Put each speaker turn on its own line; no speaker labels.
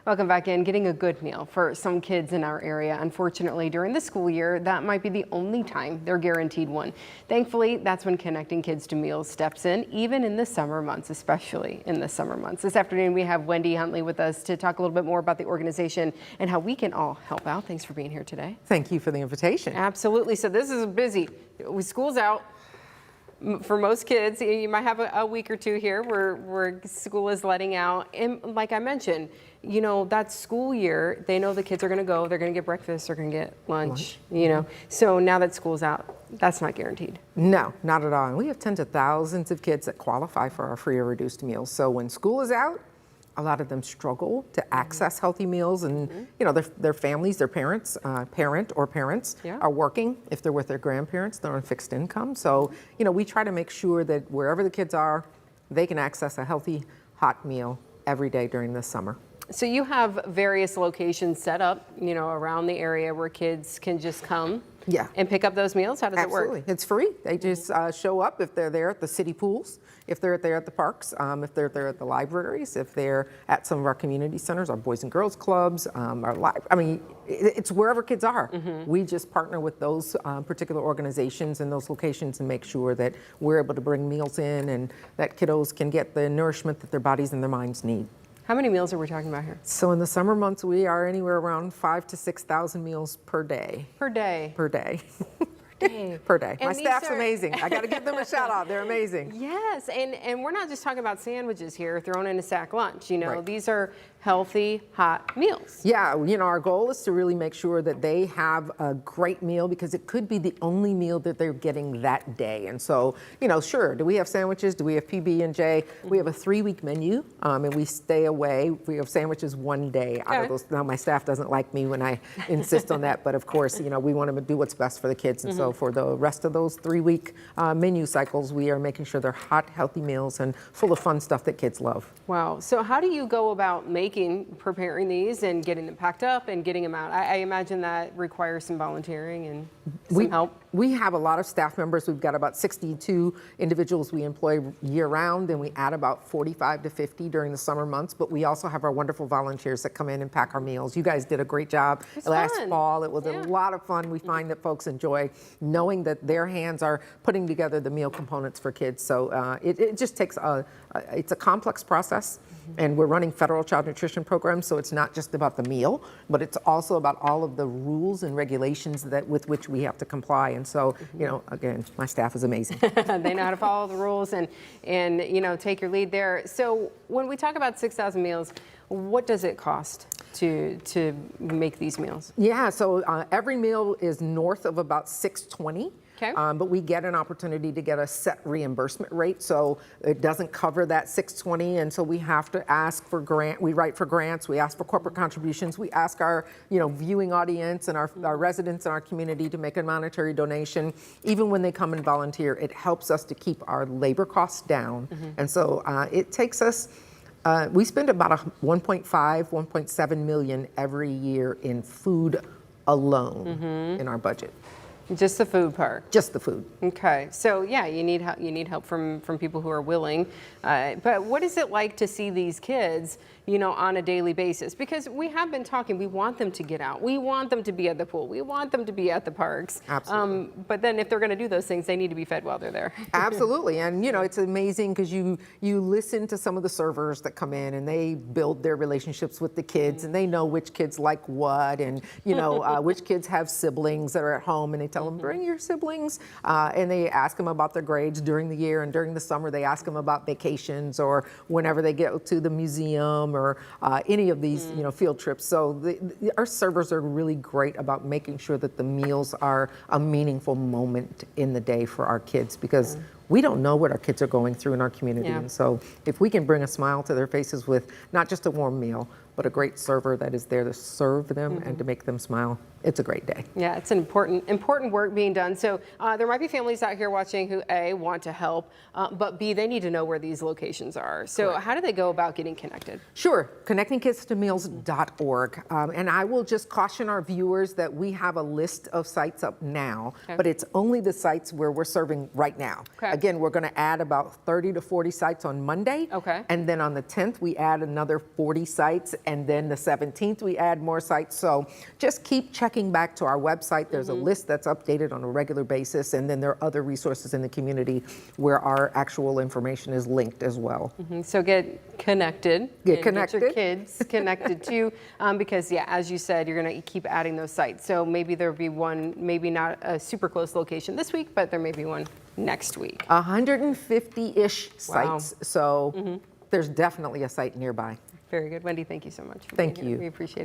Welcome back in. Getting a good meal for some kids in our area. Unfortunately, during the school year, that might be the only time they're guaranteed one. Thankfully, that's when Connecting Kids to Meals steps in, even in the summer months, especially in the summer months. This afternoon, we have Wendi Huntley with us to talk a little bit more about the organization and how we can all help out. Thanks for being here today.
Thank you for the invitation.
Absolutely. So this is busy. With school's out. For most kids, you might have a week or two here where school is letting out. And like I mentioned, you know, that school year, they know the kids are going to go, they're going to get breakfast, they're going to get lunch, you know. So now that school's out, that's not guaranteed.
No, not at all. And we have tens of thousands of kids that qualify for our free or reduced meals. So when school is out, a lot of them struggle to access healthy meals, and you know, their families, their parents, parents are working. If they're with their grandparents, they're on fixed income. So you know, we try to make sure that wherever the kids are, they can access a healthy hot meal every day during the summer.
So you have various locations set up, you know, around the area where kids can just come and pick up those meals. How does it work?
Absolutely, it's free. They just show up if they're there at the city pools, if they're there at the parks, if they're there at the libraries, if they're at some of our community centers, our Boys and Girls Clubs, I mean, it's wherever kids are. We just partner with those particular organizations and those locations and make sure that we're able to bring meals in and that kiddos can get the nourishment that their bodies and their minds need.
How many meals are we talking about here?
So in the summer months, we are anywhere around 5,000 to 6,000 meals per day.
Per day?
Per day.
Per
day. My staff's amazing. I got to give them a shout out. They're amazing.
Yes, and we're not just talking about sandwiches here thrown in a sack lunch. You know, these are healthy, hot meals.
Yeah, you know, our goal is to really make sure that they have a great meal because it could be the only meal that they're getting that day. And so, you know, sure, do we have sandwiches? Do we have PB&J? We have a 3-week menu, and we stay away. We have sandwiches one day out of those. Now, my staff doesn't like me when I insist on that, but of course, you know, we want to do what's best for the kids. And so for the rest of those 3-week menu cycles, we are making sure they're hot, healthy meals and full of fun stuff that kids love.
Wow. So how do you go about preparing these and getting them packed up and getting them out? I imagine that requires some volunteering and some help.
We have a lot of staff members. We've got about 62 individuals we employ year round, and we add about 45 to 50 during the summer months. But we also have our wonderful volunteers that come in and pack our meals. You guys did a great job last fall. It was a lot of fun. We find that folks enjoy knowing that their hands are putting together the meal components for kids. So it just takes it's a complex process. And we're running federal child nutrition programs, so it's not just about the meal, but it's also about all of the rules and regulations that with which we have to comply. And so, you know, again, my staff is amazing.
They know how to follow the rules and you know, take your lead there. So when we talk about 6,000 meals, what does it cost to make these meals?
Yeah, so every meal is north of about $620.
Okay.
But we get an opportunity to get a set reimbursement rate, so it doesn't cover that $620, and so we have to ask for we write for grants, we ask for corporate contributions, we ask our viewing audience and our residents in our community to make a monetary donation. Even when they come and volunteer, it helps us to keep our labor costs down, and so it takes us. We spend about 1.7 million every year in food alone in our budget.
Just the food part?
Just the food.
Okay, so yeah, you need help from people who are willing. But what is it like to see these kids, you know, on a daily basis? Because we have been talking, we want them to get out. We want them to be at the pool. We want them to be at the parks.
Absolutely.
But then if they're going to do those things, they need to be fed while they're there.
Absolutely, and you know, it's amazing because you listen to some of the servers that come in and they build their relationships with the kids and they know which kids like what and, you know, which kids have siblings that are at home and they tell them, bring your siblings, and they ask them about their grades during the year, and during the summer they ask them about vacations or whenever they get to the museum or any of these you know, field trips. So our servers are really great about making sure that the meals are a meaningful moment in the day for our kids because we don't know what our kids are going through in our community. And so if we can bring a smile to their faces with not just a warm meal, but a great server that is there to serve them and to make them smile, it's a great day.
Yeah, it's an important work being done. So there might be families out here watching who A, want to help, but B, they need to know where these locations are. So how do they go about getting connected?
Sure, connectingkidstomeals.org. And I will just caution our viewers that we have a list of sites up now, but it's only the sites where we're serving right now. again, we're going to add about 30 to 40 sites on Monday.
Okay.
And then on the 10th, we add another 40 sites. And then the 17th, we add more sites. So just keep checking back to our website. There's a list that's updated on a regular basis. And then there are other resources in the community where our actual information is linked as well.
So get connected.
Get
and
connected.
Get your kids connected too, because yeah, as you said, you're going to keep adding those sites. So maybe there'll be one, maybe not a super close location this week, but there may be one next week.
150-ish
Wow.
sites. So there's definitely a site nearby.
Very good. Wendy, thank you so much. For
Thank
being here.
you.
We appreciate it.